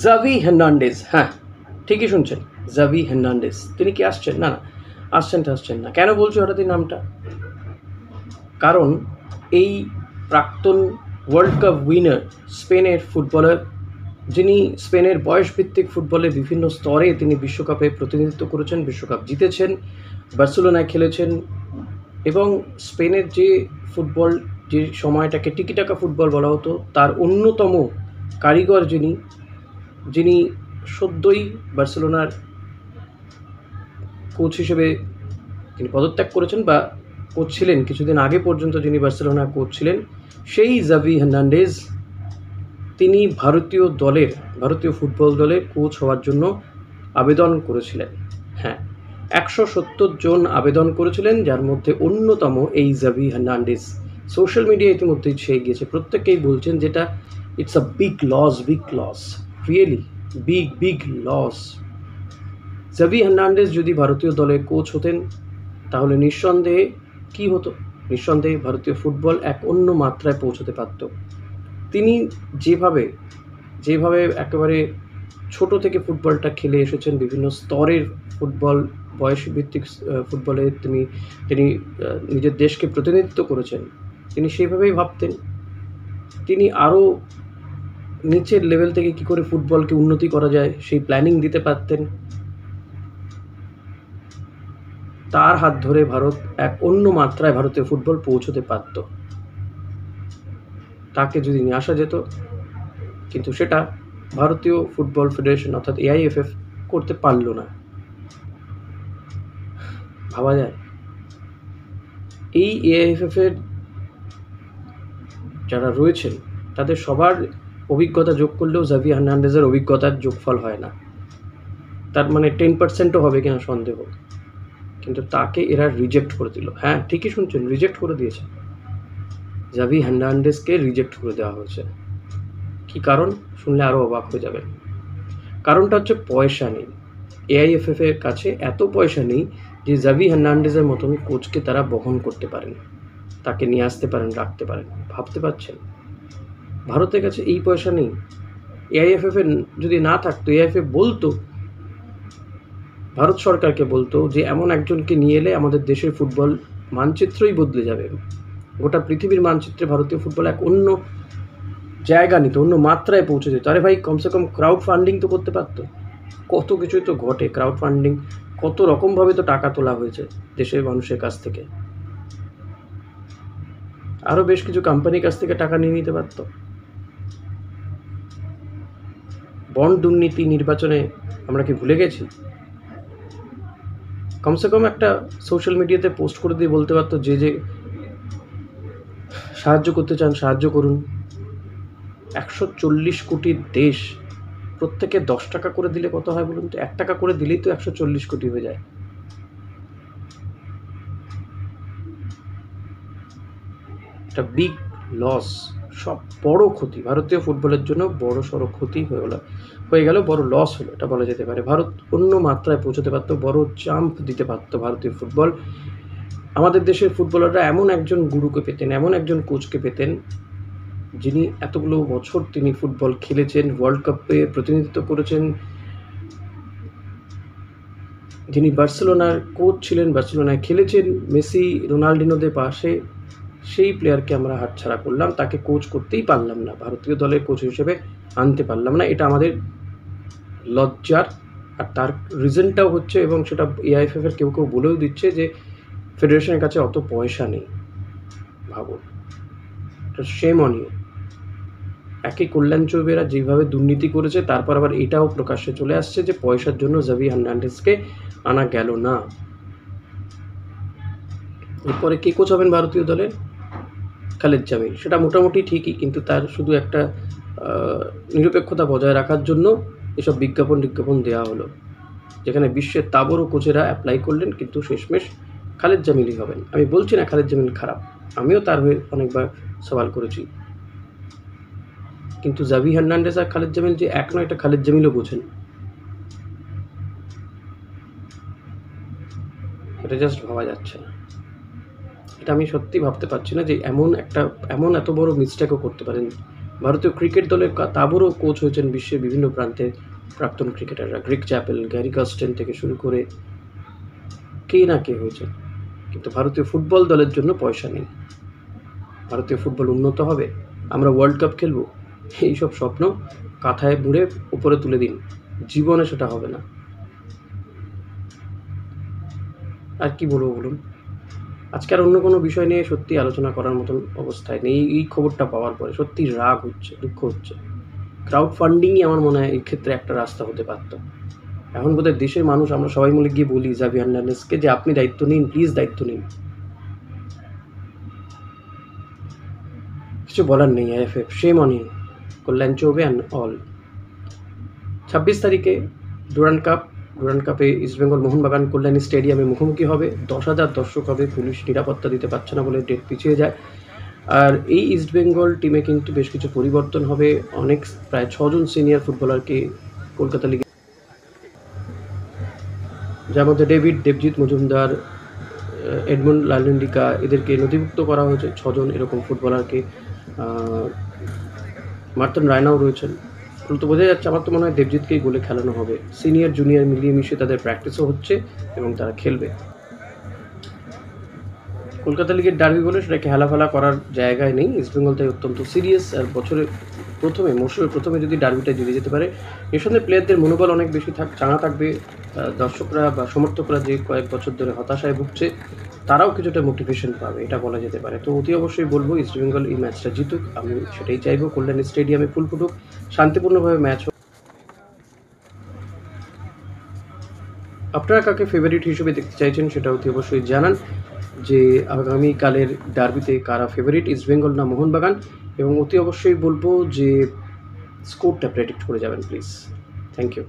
Xavi Hernandez, হ্যাঁ ঠিকই শুনছেন, জাভি হার্নান্ডেজ। তিনি কি আসছেন? না না, আসছেন না। কেন বলছি হঠাৎ এই নামটা? কারণ এই প্রাক্তন ওয়ার্ল্ড কাপ উইনার স্পেনের ফুটবলার, যিনি স্পেনের বয়সভিত্তিক ফুটবলে বিভিন্ন স্তরে তিনি বিশ্বকাপে প্রতিনিধিত্ব করেছেন, বিশ্বকাপ জিতেছেন, বার্সেলোনায় খেলেছেন এবং স্পেনের যে ফুটবল, যে সময়টাকে টিকিটাকা ফুটবল বলা হতো, তার অন্যতম কারিগর যিনি সদ্যই বার্সেলোনার কোচ হিসেবে তিনি পদত্যাগ করেছেন বা কোচ ছিলেন কিছুদিন আগে পর্যন্ত, যিনি বার্সেলোনার কোচ ছিলেন, সেই জাভি হার্নান্ডেজ তিনি ভারতীয় ফুটবল দলের কোচ হওয়ার জন্য আবেদন করেছিলেন। হ্যাঁ, 170 জন আবেদন করেছিলেন, যার মধ্যে অন্যতম এই জাভি হার্নান্ডেজ। সোশ্যাল মিডিয়া ইতিমধ্যেই ছেয়ে গিয়েছে, প্রত্যেকেই বলছেন যেটা it's a big loss, really big loss. Xavi Hernandez যদি ভারতীয় দলের কোচ হতেন তাহলে নিঃসন্দেহে কী হতো? নিঃসন্দেহে ভারতীয় ফুটবল এক অন্য মাত্রায় পৌঁছতে পারত। তিনি যেভাবে একেবারে ছোট থেকে ফুটবলটা খেলে এসেছেন, বিভিন্ন স্তরের ফুটবল, বয়সভিত্তিক ফুটবলে তিনি নিজের দেশকে প্রতিনিধিত্ব করেছেন, তিনি সেইভাবেই ভাবতেন। তিনি আরও নিচের লেভেল থেকে কী করে ফুটবলকে উন্নতি করা যায় সেই প্ল্যানিং দিতে পারতেন। তার হাত ধরে ভারত এক অন্য মাত্রায় ভারতীয় ফুটবল পৌঁছতে পারত, তাকে যদি নিয়ে আসা যেত। কিন্তু সেটা ভারতীয় ফুটবল ফেডারেশন অর্থাৎ AIFF করতে পারল না। ভাবা যায় এই AIFF এর যারা রয়েছেন তাদের সবার অভিজ্ঞতা যোগ করলেও জাভি হার্নান্ডেজের অভিজ্ঞতার যোগফল হয় না। তার মানে 10%ও হবে কিনা সন্দেহ। কিন্তু তাকে এরা রিজেক্ট করে দিল। হ্যাঁ ঠিকই শুনছেন, রিজেক্ট করে দিয়েছে। জাভি হার্নান্ডেজকে রিজেক্ট করে দেওয়া হয়েছে। কি কারণ শুনলে আরও অবাক হয়ে যাবেন। কারণটা হচ্ছে পয়সা নেই। AIFF এর কাছে এত পয়সা নেই যে জাভি হার্নান্ডেজের মতন কোচকে তারা বহন করতে পারেন, তাকে নিয়ে আসতে পারেন, রাখতে পারেন। ভাবতে পারছেন ভারতের কাছে এই পয়সা নেই। AIFF এর যদি না থাকতো, AIFF বলতো, ভারত সরকারকে বলতো যে এমন একজনকে নিয়ে এলে আমাদের দেশের ফুটবল মানচিত্রই বদলে যাবে, গোটা পৃথিবীর মানচিত্রে ভারতীয় ফুটবল এক অন্য জায়গা নিত, অন্য মাত্রায় পৌঁছে যেত। আরে ভাই, কমসে কম ক্রাউড ফান্ডিং তো করতে পারতো। কত কিছুই তো ঘটে, ক্রাউড ফান্ডিং কত রকমভাবে তো টাকা তোলা হয়েছে দেশের মানুষের কাছ থেকে। আরও বেশ কিছু কোম্পানির কাছ থেকে টাকা নিয়ে নিতে পারত। বন্ড দুর্নীতি নির্বাচনে আমরা কি ভুলে গেছি? কমসে কম একটা সোশ্যাল মিডিয়াতে পোস্ট করে দিয়ে বলতে পারতো যে সাহায্য করতে চান সাহায্য করুন। 140 কোটির দেশ, প্রত্যেকে 10 টাকা করে দিলে কত হয় বলুন তো? 1 টাকা করে দিলেই তো 140 কোটি হয়ে যায়। একটা বিগ লস, সব বড় ক্ষতি ভারতীয় ফুটবলের জন্য, বড় সড়ো ক্ষতি হয়ে গেল, বড় লস হলো, এটা বলা যেতে পারে। ভারত অন্য মাত্রায় পৌঁছতে পারত, বড় জাম্প দিতে পারত ভারতীয় ফুটবল। আমাদের দেশের ফুটবলাররা এমন একজন গুরুকে পেতেন, এমন একজন কোচকে পেতেন, যিনি এতগুলো বছর তিনি ফুটবল খেলেছেন, ওয়ার্ল্ড কাপে প্রতিনিধিত্ব করেছেন, যিনি বার্সেলোনার কোচ ছিলেন, বার্সেলোনায় খেলেছেন, মেসি রোনাল্ডিনোদের পাশে। সেই প্লেয়ারকে আমরা হাতছাড়া করলাম, তাকে কোচ করতেই পারলাম না, ভারতীয় দলের কোচ হিসেবে আনতে পারলাম না। এটা আমাদের লজ্জার। আর তার রিজনটাও হচ্ছে, এবং সেটা AIFF এর কেউ বলেও দিচ্ছে, যে ফেডারেশনের কাছে অত পয়সা নেই। ভাবুন, শেম অন ইউ। একই কল্যাণ চৌবেরা যেভাবে দুর্নীতি করেছে, তারপর আবার এটাও প্রকাশ্যে চলে আসছে যে পয়সার জন্য জাভি হার্নান্ডেজকে আনা গেল না। এরপরে কে কোচ হবেন ভারতীয় দলের? খালেদ জামিল। সেটা মোটামুটি ঠিকই, কিন্তু তার শুধু একটা নিরপেক্ষতা বজায় রাখার জন্য এসব বিজ্ঞাপন দেওয়া হলো, যেখানে বিশ্বের তাবড় কোচেরা অ্যাপ্লাই করলেন, কিন্তু শেষমেশ খালেদ জামিলই হবেন। আমি বলছি না খালেদ জামিল খারাপ, আমিও তার হয়ে অনেকবার সওয়াল করেছি, কিন্তু জাভি হার্নান্ডেজ আর খালেদ জামিল যে এক নয়, এটা খালেদ জামিলও বোঝেন। এটা জাস্ট ভাবা যাচ্ছে না। এটা আমি সত্যি ভাবতে পারছি না যে এমন এত বড় মিস্টেকও করতে পারেন ভারতীয় ক্রিকেট দলের তাবড়ো কোচ হয়েছেন বিশ্বের বিভিন্ন প্রান্তের প্রাক্তন ক্রিকেটাররা। গ্রেগ চ্যাপেল, গ্যারি কাস্টেন থেকে শুরু করে কে না কে হয়েছে, কিন্তু ভারতীয় ফুটবল দলের জন্য পয়সা নেই। ভারতীয় ফুটবল উন্নত হবে, আমরা ওয়ার্ল্ড কাপ খেলবো, এইসব স্বপ্ন কাঁথায় মুড়ে উপরে তুলে দিন, জীবনে সেটা হবে না। আর কি বলবো বলুন, আজকে আর অন্য কোনো বিষয় নিয়ে সত্যি আলোচনা করার মতন অবস্থায় নেই। এই খবরটা পাওয়ার পরে সত্যি রাগ হচ্ছে, দুঃখ হচ্ছে। ক্রাউড ফান্ডিংই আমার মনে হয় এই ক্ষেত্রে একটা রাস্তা হতে পারত। এখন বোধহয় দেশের মানুষ আমরা সবাই মিলে গিয়ে বলি জাভি হার্নান্দেজকে যে আপনি দায়িত্ব নিন, প্লিজ দায়িত্ব নিন। কিছু বলার নেই। IFF, shame on you, Kalyan Chaubey and all. 26 তারিখে ডুরান্ড কাপে ইস্টবেঙ্গল মোহনবাগান কল্যাণী স্টেডিয়ামে মুখোমুখি হবে। 10,000 দর্শক হবে। পুলিশ নিরাপত্তা দিতে পারছে না বলে ডেট পিছিয়ে যায়। আর এই ইস্টবেঙ্গল টিমে কিন্তু বেশ কিছু পরিবর্তন হবে। প্রায় 6 জন সিনিয়র ফুটবলারকে কলকাতা লিগে, যার মধ্যে দেবজিৎ মজুমদার, এডমন্ড লালুন্ডিকা, এদেরকে নথিভুক্ত করা হয়েছে। 6 জন এরকম ফুটবলারকে। মার্তন রায়নাও রয়েছেন। তো বোঝা যাচ্ছে, আমার তো মনে হয় দেবজিৎকেই গোলে খেলানো হবে। সিনিয়র জুনিয়র মিলিয়ে মিশিয়ে তাদের প্র্যাকটিসও হচ্ছে এবং তারা খেলবে। কলকাতা লিগের ডার্বি বলে সেটাকে হেলাফেলা করার জায়গায় নেই। ইস্টবেঙ্গল তাই অত্যন্ত সিরিয়াস। আর মৌসুমের প্রথমে যদি ডার্বিটা জিতে যেতে পারে, এর সঙ্গে প্লেয়ারদের মনোবল অনেক বেশি চাঙা থাকবে। দর্শকরা বা সমর্থকরা যে কয়েক বছর ধরে হতাশায় ভুগছে, তারাও কিছুটা মোটিভেশন পাবে, এটা বলা যেতে পারে। তো অতি অবশ্যই বলবো ইস্টবেঙ্গল এই ম্যাচটা জিতুক, আমি সেটাই চাইবো। কল্যাণী স্টেডিয়ামে ফুল ফুটুক, শান্তিপূর্ণভাবে ম্যাচ হোক। আপনারা কাকে ফেভারিট হিসেবে দেখতে চাইছেন সেটা অতি অবশ্যই জানান, যে আগামীকালের ডার্বিতে কারা ফেভারিট, ইস্টবেঙ্গল না মোহনবাগান। এবং অতি অবশ্যই বলবো যে স্কোরটা প্রেডিক্ট করে যাবেন প্লিজ। Thank you.